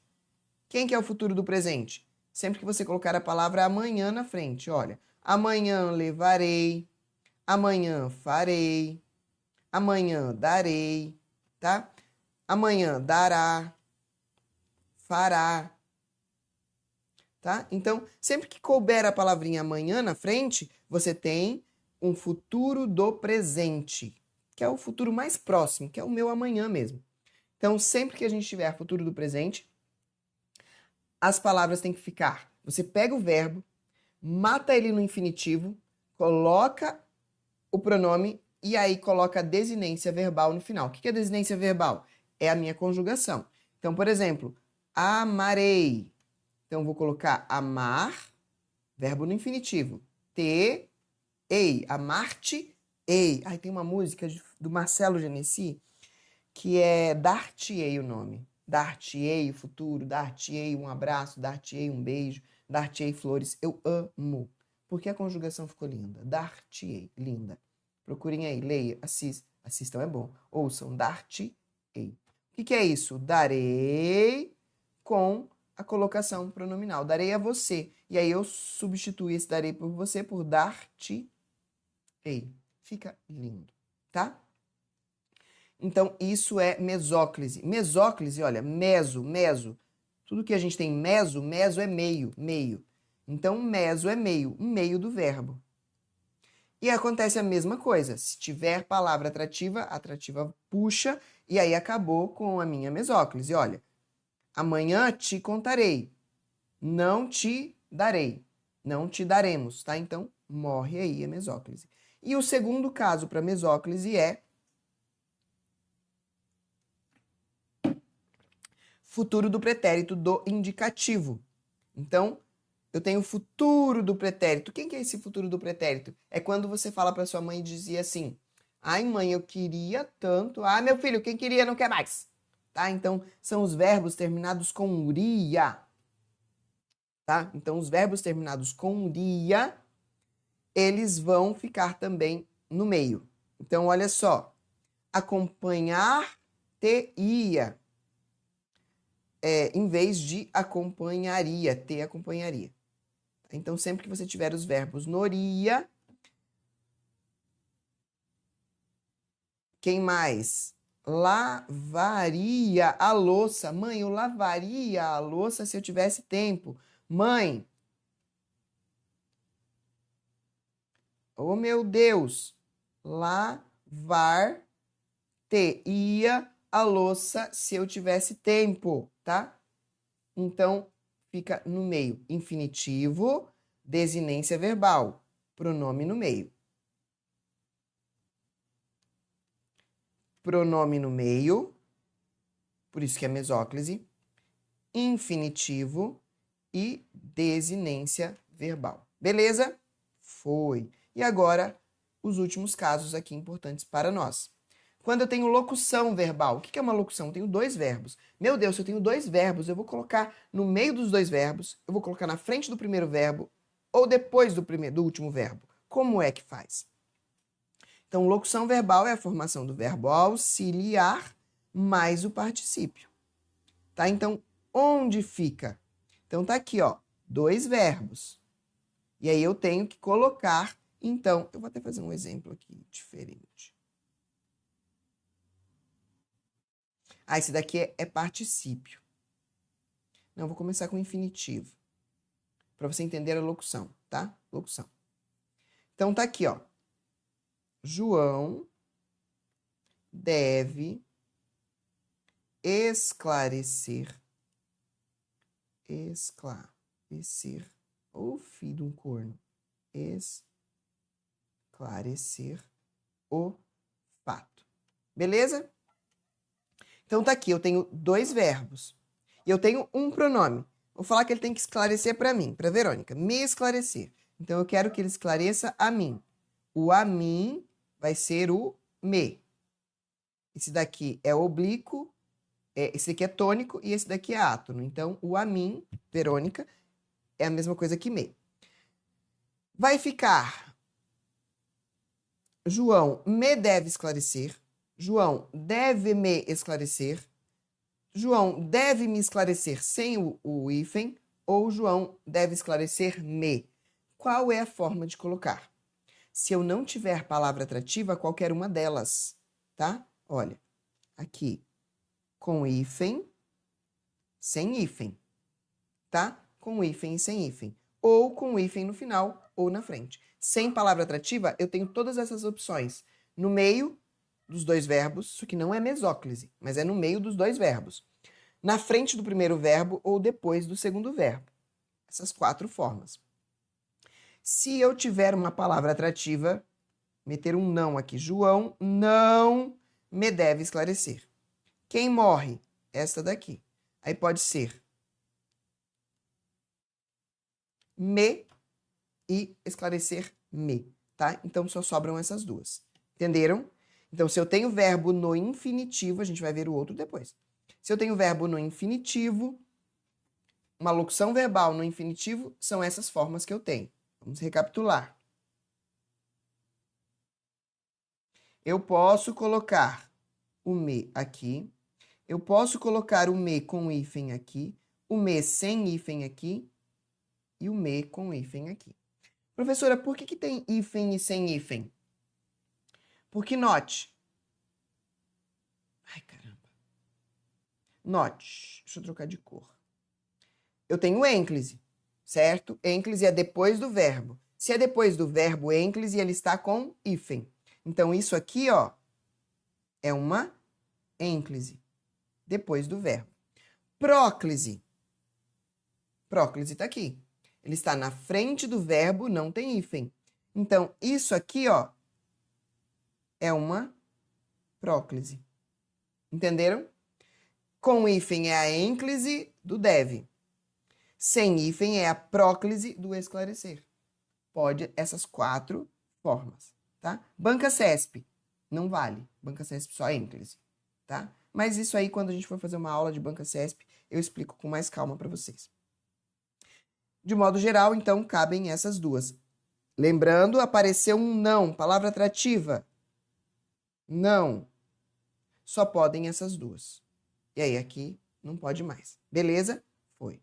Speaker 1: Quem que é o futuro do presente? sempre que você colocar a palavra amanhã na frente. Olha, amanhã levarei, amanhã farei, amanhã darei, tá? Amanhã dará, fará, tá? Então, sempre que couber a palavrinha amanhã na frente, você tem um futuro do presente, que é o futuro mais próximo, que é o meu amanhã mesmo. Então, sempre que a gente tiver futuro do presente, as palavras têm que ficar. Você pega o verbo, mata ele no infinitivo, coloca o pronome e aí coloca a desinência verbal no final. O que é desinência verbal? É a minha conjugação. Então, por exemplo, amarei. Então, vou colocar amar, verbo no infinitivo. Ei, amar-te-ei. Aí tem uma música do Marcelo Genesi que é Dar-te-ei o nome. Dar-te-ei o futuro, dar-te-ei um abraço, dar-te-ei um beijo, dar-te-ei flores. Eu amo. Porque a conjugação ficou linda. Dar-te-ei, linda. Procurem aí, leia, assistam é bom. Ouçam, dar-te-ei. O que é isso? Darei com a colocação pronominal. Darei a você. E aí eu substituo esse darei por você por dar-te-ei. Fica lindo, tá? Então, isso é mesóclise. Mesóclise, olha, meso. Tudo que a gente tem meso é meio. Então, meso é meio do verbo. E acontece a mesma coisa. Se tiver palavra atrativa, a atrativa puxa, e aí acabou com a minha mesóclise. Olha, amanhã te contarei, não te darei, não te daremos, tá? Então, morre aí a mesóclise. E o segundo caso para mesóclise é futuro do pretérito do indicativo. Então, eu tenho o futuro do pretérito. Quem que é esse futuro do pretérito? É quando você fala para sua mãe e dizia assim: ai, mãe, eu queria tanto. Ah, meu filho, quem queria não quer mais. Tá? Então, são os verbos terminados com ria. Tá? Então, os verbos terminados com ria, eles vão ficar também no meio. Então, olha só. Acompanhar-te-ia. Em vez de acompanharia, te acompanharia. Então, sempre que você tiver os verbos noria, quem mais? Lavaria a louça. Mãe, eu lavaria a louça se eu tivesse tempo. Mãe, oh meu Deus, lavar-te-ia a louça se eu tivesse tempo, tá? Então, fica no meio. Infinitivo, desinência verbal. Pronome no meio. Pronome no meio, por isso que é mesóclise. Infinitivo e desinência verbal. Beleza? Foi. E agora, os últimos casos aqui importantes para nós. Quando eu tenho locução verbal, o que é uma locução? Eu tenho dois verbos. Meu Deus, se eu tenho dois verbos, eu vou colocar no meio dos dois verbos, eu vou colocar na frente do primeiro verbo ou depois do último verbo. Como é que faz? Então, locução verbal é a formação do verbo auxiliar mais o particípio. Tá? Então, onde fica? Então, tá aqui, ó, dois verbos. E aí eu tenho que colocar, então, eu vou até fazer um exemplo aqui diferente. Ah, esse daqui é particípio. Não, eu vou começar com infinitivo. Para você entender a locução, tá? Locução. Então, tá aqui, ó. João deve esclarecer, ô filho de um corno, esclarecer o fato. Beleza? Então tá aqui, eu tenho dois verbos e eu tenho um pronome. Vou falar que ele tem que esclarecer para mim, para Verônica, me esclarecer. Então eu quero que ele esclareça a mim. O a mim vai ser o me. Esse daqui é oblíquo, esse aqui é tônico e esse daqui é átono. Então, o a mim, Verônica, é a mesma coisa que me. Vai ficar João me deve esclarecer. João deve me esclarecer. João deve me esclarecer sem o hífen. ou João deve esclarecer-me. Qual é a forma de colocar? Se eu não tiver palavra atrativa, qualquer uma delas, tá? Olha, aqui, com hífen, sem hífen, tá? Com hífen e sem hífen. Ou com hífen no final ou na frente. Sem palavra atrativa, eu tenho todas essas opções. No meio dos dois verbos, isso aqui não é mesóclise, mas é no meio dos dois verbos. Na frente do primeiro verbo ou depois do segundo verbo. Essas 4 formas. Se eu tiver uma palavra atrativa, meter um não aqui. João não me deve esclarecer. Quem morre? Esta daqui. Aí pode ser me e esclarecer-me, tá? Então só sobram essas duas. Entenderam? Então, se eu tenho verbo no infinitivo, a gente vai ver o outro depois. Se eu tenho verbo no infinitivo, uma locução verbal no infinitivo, são essas formas que eu tenho. Vamos recapitular. Eu posso colocar o me aqui. Eu posso colocar o me com hífen aqui. O me sem hífen aqui. E o me com hífen aqui. Professora, por que tem hífen e sem hífen? Porque note. Ai, caramba. Note. Deixa eu trocar de cor. Eu tenho ênclise, certo? Ênclise é depois do verbo. Se é depois do verbo ênclise, ele está com hífen. Então, isso aqui, ó, é uma ênclise, depois do verbo. Próclise. Próclise está aqui. Ele está na frente do verbo, não tem hífen. Então, isso aqui, ó, é uma próclise. Entenderam? Com hífen é a ênclise do deve. Sem hífen é a próclise do esclarecer. Pode essas 4 formas, tá? Banca CESP, não vale. Banca CESP só ênclise, tá? Mas isso aí, quando a gente for fazer uma aula de banca CESP, eu explico com mais calma para vocês. De modo geral, então, cabem essas duas. Lembrando, apareceu um não, palavra atrativa. Não. Só podem essas duas. E aí, aqui, não pode mais. Beleza? Foi.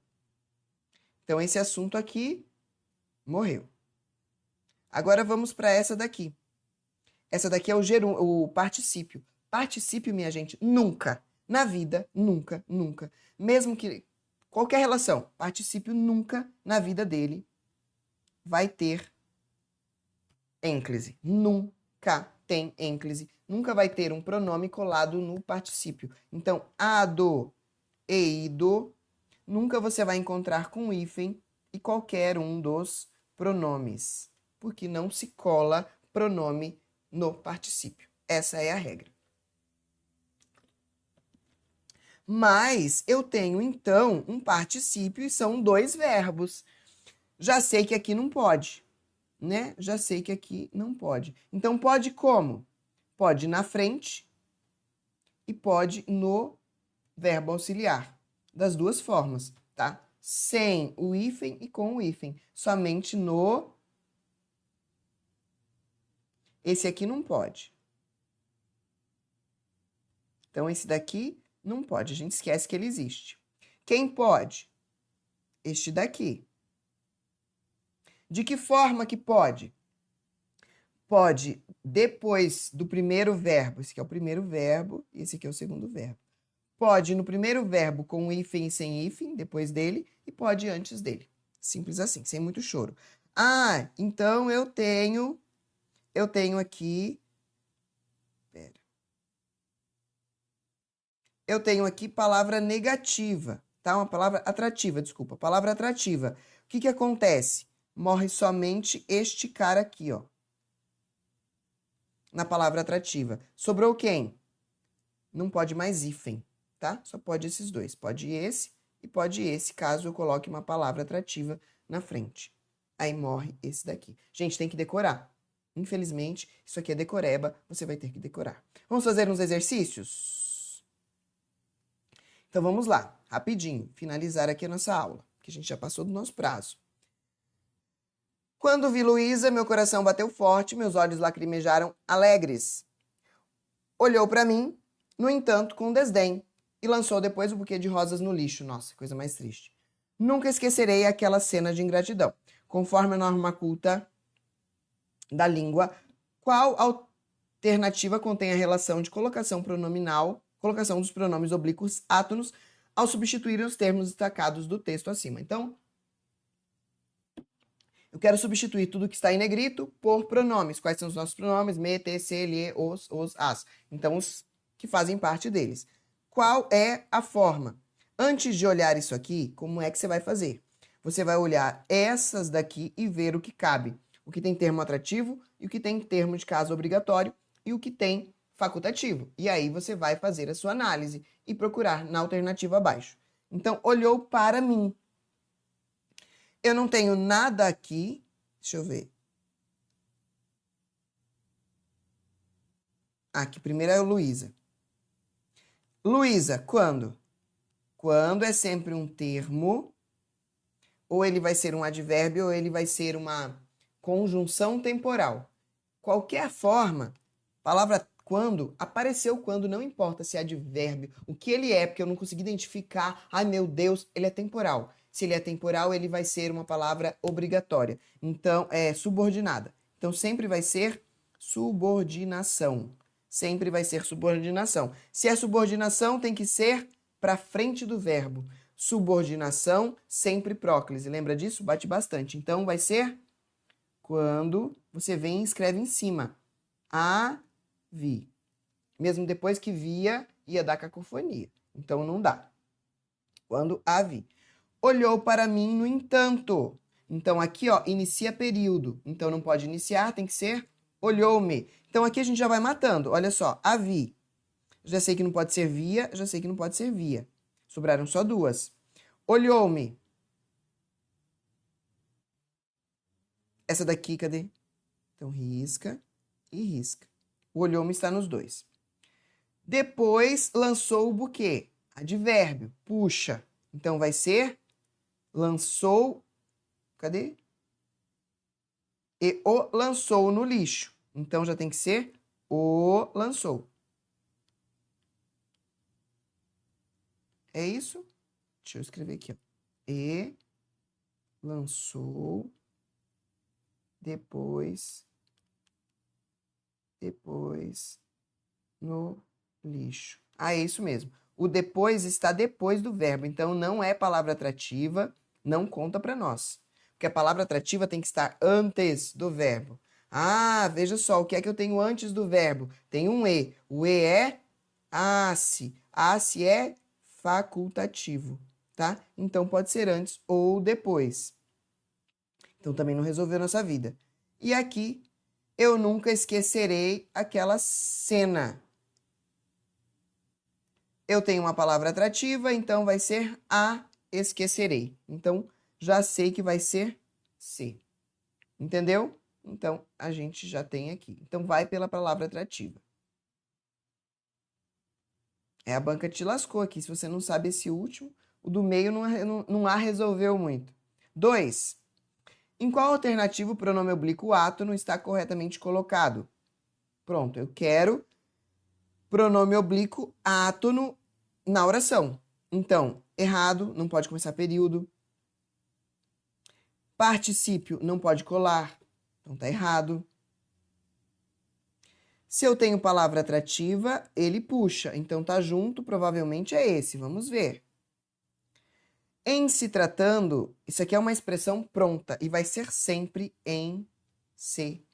Speaker 1: Então, esse assunto aqui morreu. Agora, vamos para essa daqui. Essa daqui é o particípio. Particípio, minha gente, nunca, na vida, nunca, nunca, mesmo que qualquer relação, particípio nunca na vida dele vai ter ênclise. Nunca tem ênclise. Nunca vai ter um pronome colado no particípio. Então, ado e ido, nunca você vai encontrar com hífen e qualquer um dos pronomes, porque não se cola pronome no particípio. Essa é a regra. Mas eu tenho, então, um particípio e são 2 verbos. Já sei que aqui não pode, né? Já sei que aqui não pode. Então, pode como? Pode na frente e pode no verbo auxiliar. Das 2 formas, tá? Sem o hífen e com o hífen. Somente no... Esse aqui não pode. Então, esse daqui não pode. A gente esquece que ele existe. Quem pode? Este daqui. De que forma que pode? Pode depois do primeiro verbo. Esse aqui é o primeiro verbo e esse aqui é o segundo verbo. Pode no primeiro verbo com hífen e sem hífen, depois dele, e pode antes dele. Simples assim, sem muito choro. Ah, então eu tenho aqui... Pera. Eu tenho aqui palavra negativa, tá? Uma palavra atrativa, desculpa. Palavra atrativa. O que acontece? Morre somente este cara aqui, ó. Na palavra atrativa. Sobrou quem? Não pode mais hífen, tá? Só pode esses 2. Pode esse e pode esse, caso eu coloque uma palavra atrativa na frente. Aí morre esse daqui. Gente, tem que decorar. Infelizmente, isso aqui é decoreba, você vai ter que decorar. Vamos fazer uns exercícios? Então, vamos lá, rapidinho, finalizar aqui a nossa aula, que a gente já passou do nosso prazo. Quando vi Luísa, meu coração bateu forte, meus olhos lacrimejaram alegres. Olhou para mim, no entanto, com desdém, e lançou depois o buquê de rosas no lixo. Nossa, coisa mais triste. Nunca esquecerei aquela cena de ingratidão. Conforme a norma culta da língua, qual alternativa contém a relação de colocação pronominal, colocação dos pronomes oblíquos átonos, ao substituir os termos destacados do texto acima? Então, eu quero substituir tudo que está em negrito por pronomes. Quais são os nossos pronomes? Me, te, se, lhe, os, as. Então, os que fazem parte deles. Qual é a forma? Antes de olhar isso aqui, como é que você vai fazer? Você vai olhar essas daqui e ver o que cabe. O que tem termo atrativo e o que tem termo de caso obrigatório e o que tem facultativo. E aí você vai fazer a sua análise e procurar na alternativa abaixo. Então, olhou para mim. Eu não tenho nada aqui. Deixa eu ver. Aqui, primeiro é o Luísa. Luísa, quando? Quando é sempre um termo, ou ele vai ser um advérbio, ou ele vai ser uma conjunção temporal. Qualquer forma, palavra quando, apareceu quando, não importa se é advérbio, o que ele é, porque eu não consegui identificar, ai meu Deus, ele é temporal. Se ele é temporal, ele vai ser uma palavra obrigatória. Então, é subordinada. Então, sempre vai ser subordinação. Sempre vai ser subordinação. Se é subordinação, tem que ser para frente do verbo. Subordinação, sempre próclise. Lembra disso? Bate bastante. Então, vai ser quando você vem e escreve em cima. A, vi. Mesmo depois que via, ia dar cacofonia. Então, não dá. Quando a vi. Olhou para mim, no entanto. Então, aqui, ó, inicia período. Então, não pode iniciar, tem que ser olhou-me. Então, aqui a gente já vai matando. Olha só, a vi. Já sei que não pode ser via, já sei que não pode ser via. Sobraram só duas. Olhou-me. Essa daqui, cadê? Então, risca e risca. O olhou-me está nos dois. Depois, lançou o buquê. Advérbio, puxa. Então, vai ser lançou, cadê? E o lançou no lixo. Então, já tem que ser o lançou. É isso? Deixa eu escrever aqui, ó. E lançou depois no lixo. Ah, é isso mesmo. O depois está depois do verbo, então não é palavra atrativa, não conta para nós. Porque a palavra atrativa tem que estar antes do verbo. Ah, veja só, o que é que eu tenho antes do verbo? Tem um E. O E é asse. Asse é facultativo, tá? Então pode ser antes ou depois. Então também não resolveu nossa vida. E aqui, eu nunca esquecerei aquela cena. Eu tenho uma palavra atrativa, então vai ser a esquecerei. Então, já sei que vai ser se. Entendeu? Então, a gente já tem aqui. Então, vai pela palavra atrativa. É, a banca te lascou aqui. Se você não sabe esse último, o do meio não a resolveu muito. 2. Em qual alternativa o pronome oblíquo átono está corretamente colocado? Pronto, eu quero pronome oblíquo átono na oração. Então, errado, não pode começar período. Particípio não pode colar, então tá errado. Se eu tenho palavra atrativa, ele puxa, então tá junto, provavelmente é esse. Vamos ver. Em se tratando, isso aqui é uma expressão pronta e vai ser sempre em se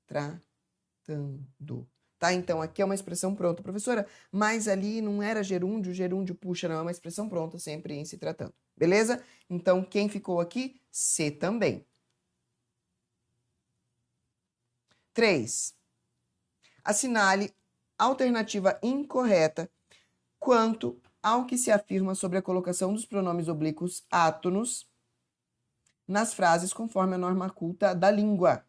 Speaker 1: tratando. Tá? Então, aqui é uma expressão pronta, professora, mas ali não era gerúndio puxa, não, é uma expressão pronta, sempre em se tratando. Beleza? Então, quem ficou aqui? Se também. 3. Assinale alternativa incorreta quanto ao que se afirma sobre a colocação dos pronomes oblíquos átonos nas frases conforme a norma culta da língua.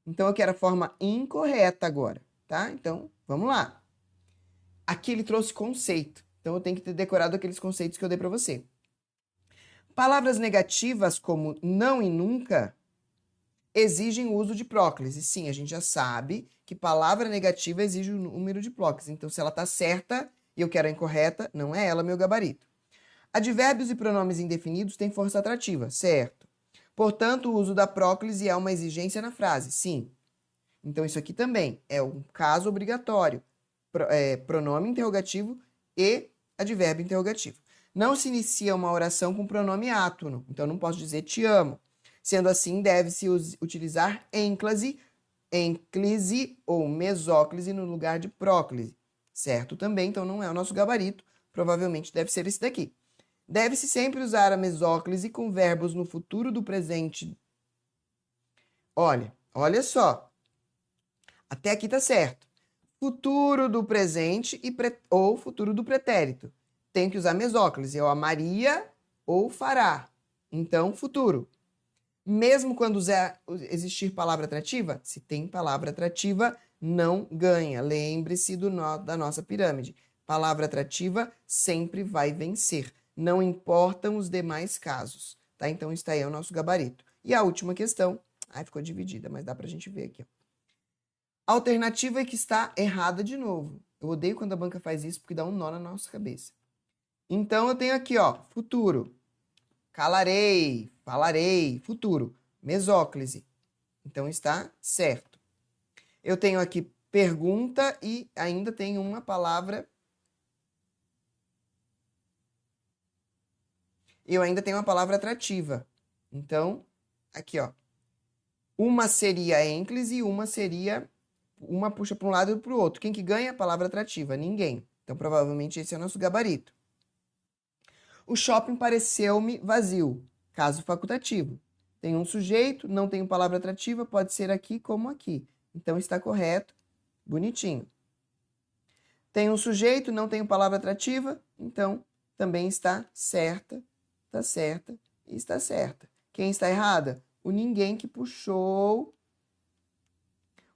Speaker 1: Então, eu quero a forma incorreta agora, tá? Então, vamos lá. Aqui ele trouxe conceito. Então, eu tenho que ter decorado aqueles conceitos que eu dei para você. Palavras negativas como não e nunca exigem o uso de próclise. Sim, a gente já sabe que palavra negativa exige o número de próclise. Então, se ela está certa e eu quero a incorreta, não é ela meu gabarito. Advérbios e pronomes indefinidos têm força atrativa, certo. Portanto, o uso da próclise é uma exigência na frase, sim. Então, isso aqui também é um caso obrigatório. Pronome interrogativo e advérbio interrogativo. Não se inicia uma oração com pronome átono, então não posso dizer te amo. Sendo assim, deve-se utilizar ênclise ou mesóclise no lugar de próclise. Certo também, então não é o nosso gabarito, provavelmente deve ser esse daqui. Deve-se sempre usar a mesóclise com verbos no futuro do presente. Olha só. Até aqui tá certo. Futuro do presente ou futuro do pretérito. Tem que usar mesóclise, ou amaria ou fará. Então, futuro. Mesmo quando existir palavra atrativa, se tem palavra atrativa, não ganha. Lembre-se da nossa pirâmide. Palavra atrativa sempre vai vencer. Não importam os demais casos. Tá? Então, está aí o nosso gabarito. E a última questão. Ficou dividida, mas dá pra gente ver aqui. A alternativa é que está errada de novo. Eu odeio quando a banca faz isso porque dá um nó na nossa cabeça. Então, eu tenho aqui, futuro. Calarei, falarei, futuro. Mesóclise. Então, está certo. Eu tenho aqui pergunta e ainda tenho uma palavra. Eu ainda tenho uma palavra atrativa. Então, aqui, uma seria ênclise e uma seria... Uma puxa para um lado e para o outro. Quem que ganha? Palavra atrativa. Ninguém. Então, provavelmente, esse é o nosso gabarito. O shopping pareceu-me vazio. Caso facultativo. Tem um sujeito, não tem palavra atrativa, pode ser aqui como aqui. Então, está correto. Bonitinho. Tem um sujeito, não tem palavra atrativa, então, também está certa e está certa. Quem está errada? O ninguém que puxou...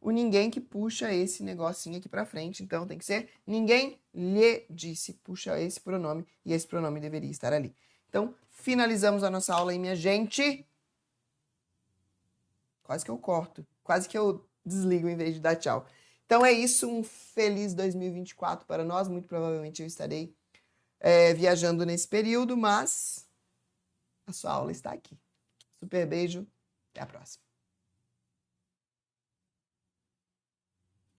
Speaker 1: O ninguém que puxa esse negocinho aqui pra frente. Então, tem que ser ninguém lhe disse. Puxa esse pronome e esse pronome deveria estar ali. Então, finalizamos a nossa aula aí, minha gente. Quase que eu corto. Quase que eu desligo em vez de dar tchau. Então, é isso. Um feliz 2024 para nós. Muito provavelmente eu estarei viajando nesse período, mas a sua aula está aqui. Super beijo. Até a próxima.